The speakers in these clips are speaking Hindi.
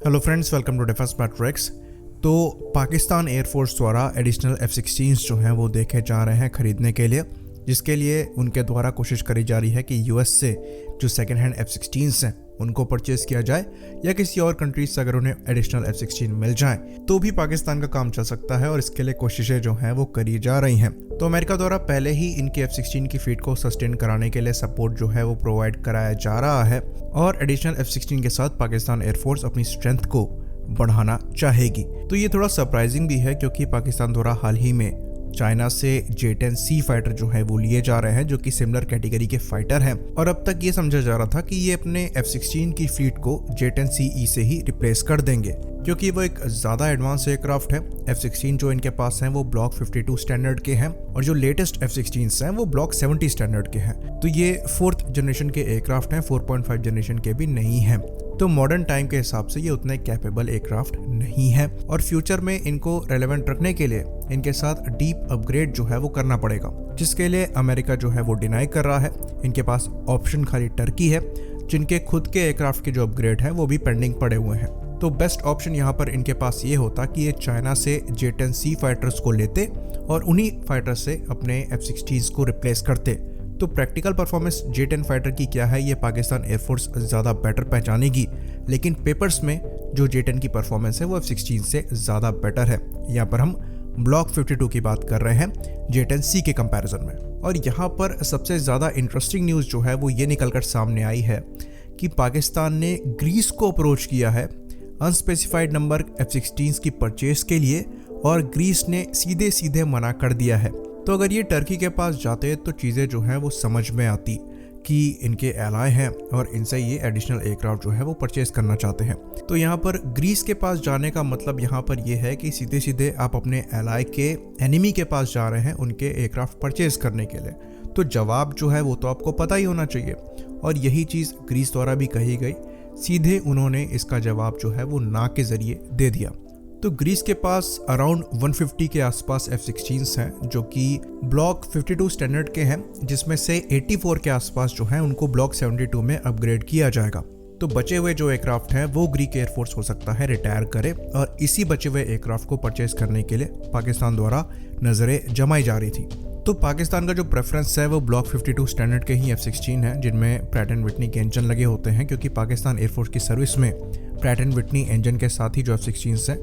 Hello friends, welcome to Defence Matrix. तो पाकिस्तान एयरफोर्स द्वारा एडिशनल F-16 जो हैं वो देखे जा रहे हैं ख़रीदने के लिए, जिसके लिए उनके द्वारा कोशिश करी जा रही है कि यूएस से जो सेकेंड हैंड F-16 हैं उनको परचेज़ किया जाए या किसी और कंट्रीज से अगर उन्हें एडिशनल F-16 मिल जाए तो भी पाकिस्तान का काम चल सकता है और इसके लिए कोशिशें जो हैं वो करी जा रही हैं। तो अमेरिका द्वारा पहले ही इनकी F-16 की फीट को सस्टेन कराने के लिए सपोर्ट जो है वो प्रोवाइड कराया जा रहा है और एडिशनल F-16 के साथ पाकिस्तान एयरफोर्स अपनी स्ट्रेंथ को बढ़ाना चाहेगी। तो ये थोड़ा सरप्राइजिंग भी है क्योंकि पाकिस्तान द्वारा हाल ही में चाइना से J-10C फाइटर जो है वो लिए जा रहे हैं, जो कि सिमिलर कैटेगरी के फाइटर हैं और अब तक ये समझा जा रहा था कि ये अपने F-16 की फ्लीट को J-10CE से ही रिप्लेस कर देंगे क्योंकि वो एक ज़्यादा एडवांस एयरक्राफ्ट है। F-16 जो इनके पास हैं वो ब्लॉक 52 स्टैंडर्ड के हैं और जो लेटेस्ट F-16 हैं वो ब्लॉक 70 स्टैंडर्ड के हैं। तो ये 4th जनरेशन के एयरक्राफ्ट हैं, 4.5 जनरेशन के भी नहीं हैं। तो मॉडर्न टाइम के हिसाब से ये उतने कैपेबल एयरक्राफ्ट नहीं है और फ्यूचर में इनको रेलेवेंट रखने के लिए इनके साथ डीप अपग्रेड जो है वो करना पड़ेगा, जिसके लिए अमेरिका जो है वो डिनाई कर रहा है। इनके पास ऑप्शन खाली टर्की है, जिनके खुद के एयरक्राफ्ट के जो अपग्रेड है वो भी पेंडिंग पड़े हुए हैं। तो बेस्ट ऑप्शन यहाँ पर इनके पास ये होता कि ये चाइना से J-10C फाइटर्स को लेते और उन्हीं फाइटर्स से अपने F-16 को रिप्लेस करते। तो प्रैक्टिकल परफॉर्मेंस J-10 फाइटर की क्या है ये पाकिस्तान एयरफोर्स ज़्यादा बेटर पहचानेगी, लेकिन पेपर्स में जो J-10 की परफॉर्मेंस है वो F-16 से ज़्यादा बेटर है। यहाँ पर हम ब्लॉक 52 की बात कर रहे हैं J-10C के कंपैरिजन में। और यहाँ पर सबसे ज़्यादा इंटरेस्टिंग न्यूज़ जो है वो ये निकलकर सामने आई है कि पाकिस्तान ने ग्रीस को अप्रोच किया है अनस्पेसिफाइड नंबर F-16 की परचेज के लिए और ग्रीस ने सीधे सीधे मना कर दिया है। तो अगर ये टर्की के पास जाते तो चीज़ें जो हैं वो समझ में आती कि इनके एलाय हैं और इनसे ये एडिशनल एयरक्राफ्ट जो है वो परचेज करना चाहते हैं। तो यहाँ पर ग्रीस के पास जाने का मतलब यहाँ पर ये है कि सीधे सीधे आप अपने एलाय के एनिमी के पास जा रहे हैं उनके एयरक्राफ्ट परचेज करने के लिए। तो जवाब जो है वो तो आपको पता ही होना चाहिए और यही चीज़ ग्रीस द्वारा भी कही गई। सीधे उन्होंने इसका जवाब जो है वो ना के ज़रिए दे दिया। तो ग्रीस के पास अराउंड 150 के आसपास F-16 हैं जो कि ब्लॉक 52 स्टैंडर्ड के हैं, जिसमें से 84 के आसपास जो हैं उनको ब्लॉक 72 में अपग्रेड किया जाएगा। तो बचे हुए जो एयरक्राफ्ट हैं वो ग्रीक एयरफोर्स हो सकता है रिटायर करे और इसी बचे हुए एयरक्राफ्ट को परचेज करने के लिए पाकिस्तान द्वारा नज़रें जमाई जा रही थी। तो पाकिस्तान का जो प्रेफरेंस है वो ब्लॉक 52 स्टैंडर्ड के ही F-16 है, जिनमें प्रैट एंड विटनी के इंजन लगे होते हैं क्योंकि पाकिस्तान एयरफोर्स की सर्विस में प्रैट एंड विटनी इंजन के साथ ही जो F-16 है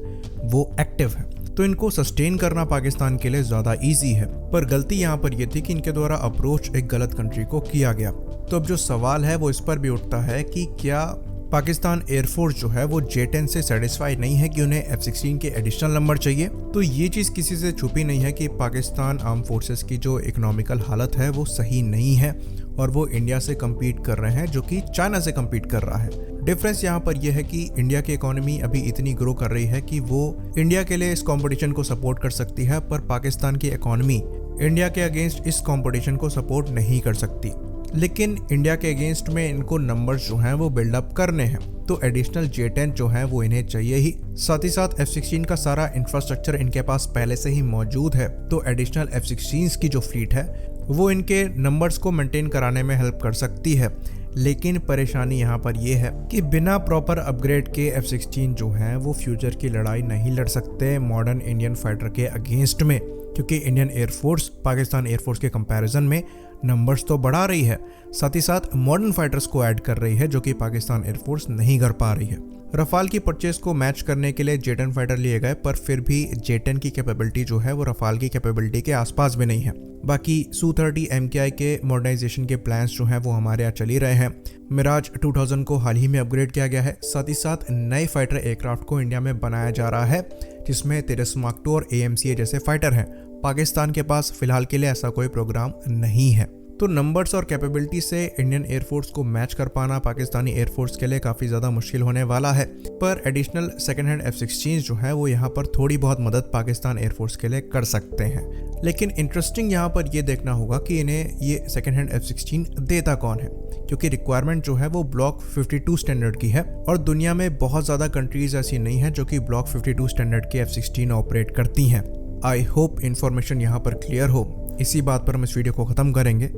वो एक्टिव है। तो इनको सस्टेन करना पाकिस्तान के लिए ज़्यादा ईजी है, पर गलती यहाँ पर यह थी कि इनके द्वारा अप्रोच एक गलत कंट्री को किया गया। तो अब जो सवाल है वो इस पर भी उठता है कि क्या पाकिस्तान एयरफोर्स जो है वो J-10 से सेटिस्फाई नहीं है कि उन्हें F-16 के एडिशनल नंबर चाहिए। तो ये चीज़ किसी से छुपी नहीं है कि पाकिस्तान आर्म फोर्सेस की जो इकोनॉमिकल हालत है वो सही नहीं है और वो इंडिया से कम्पीट कर रहे हैं जो कि चाइना से कम्पीट कर रहा है। डिफरेंस यहाँ पर यह है कि इंडिया की इकोनॉमी अभी इतनी ग्रो कर रही है कि वो इंडिया के लिए इस कंपटीशन को सपोर्ट कर सकती है, पर पाकिस्तान की इकोनॉमी इंडिया के अगेंस्ट इस कंपटीशन को सपोर्ट नहीं कर सकती। लेकिन इंडिया के अगेंस्ट में इनको नंबर्स जो हैं वो बिल्डअप करने हैं, तो एडिशनल J-10 जो है वो इन्हें चाहिए ही। साथ ही साथ F-16 का सारा इंफ्रास्ट्रक्चर इनके पास पहले से ही मौजूद है, तो एडिशनल F-16 की जो फ्लीट है वो इनके नंबर्स को मेंटेन कराने में हेल्प कर सकती है। लेकिन परेशानी यहाँ पर यह है कि बिना प्रॉपर अपग्रेड के F-16 जो हैं वो फ्यूचर की लड़ाई नहीं लड़ सकते मॉडर्न इंडियन फाइटर के अगेंस्ट में, क्योंकि इंडियन एयरफोर्स पाकिस्तान एयरफोर्स के कंपैरिजन में नंबर्स तो बढ़ा रही है, साथ ही साथ मॉडर्न फाइटर्स को ऐड कर रही है जो कि पाकिस्तान एयरफोर्स नहीं कर पा रही है। रफाल की परचेज को मैच करने के लिए J-10 फाइटर लिए गए, पर फिर भी J-10 की कैपेबिलिटी जो है वो रफाल की कैपेबिलिटी के आसपास भी नहीं है। बाकी Su-30 MKI के मॉडर्नाइजेशन के प्लान्स जो हैं वो हमारे यहाँ चल ही रहे हैं। मिराज 2000 को हाल ही में अपग्रेड किया गया है, साथ ही साथ नए फाइटर एयरक्राफ्ट को इंडिया में बनाया जा रहा है जिसमें तेजस Mark II और AMCA जैसे फाइटर हैं। पाकिस्तान के पास फिलहाल के लिए ऐसा कोई प्रोग्राम नहीं है। तो नंबर्स और कैपेबिलिटी से इंडियन एयरफोर्स को मैच कर पाना पाकिस्तानी एयरफोर्स के लिए काफ़ी ज़्यादा मुश्किल होने वाला है, पर एडिशनल सेकेंड हैंड F-16 जो है वो यहाँ पर थोड़ी बहुत मदद पाकिस्तान एयरफोर्स के लिए कर सकते हैं। लेकिन इंटरेस्टिंग यहाँ पर ये देखना होगा कि इन्हें ये सेकेंड हैंड F-16 देता कौन है, क्योंकि रिक्वायरमेंट जो है वो ब्लॉक 52 स्टैंडर्ड की है और दुनिया में बहुत ज़्यादा कंट्रीज ऐसी नहीं है जो कि ब्लॉक 52 स्टैंडर्ड के F-16 ऑपरेट करती हैं। आई होप इन्फॉर्मेशन यहाँ पर क्लियर हो। इसी बात पर हम इस वीडियो को ख़त्म करेंगे।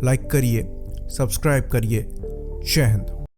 लाइक करिए, सब्सक्राइब करिए। जय हिंद।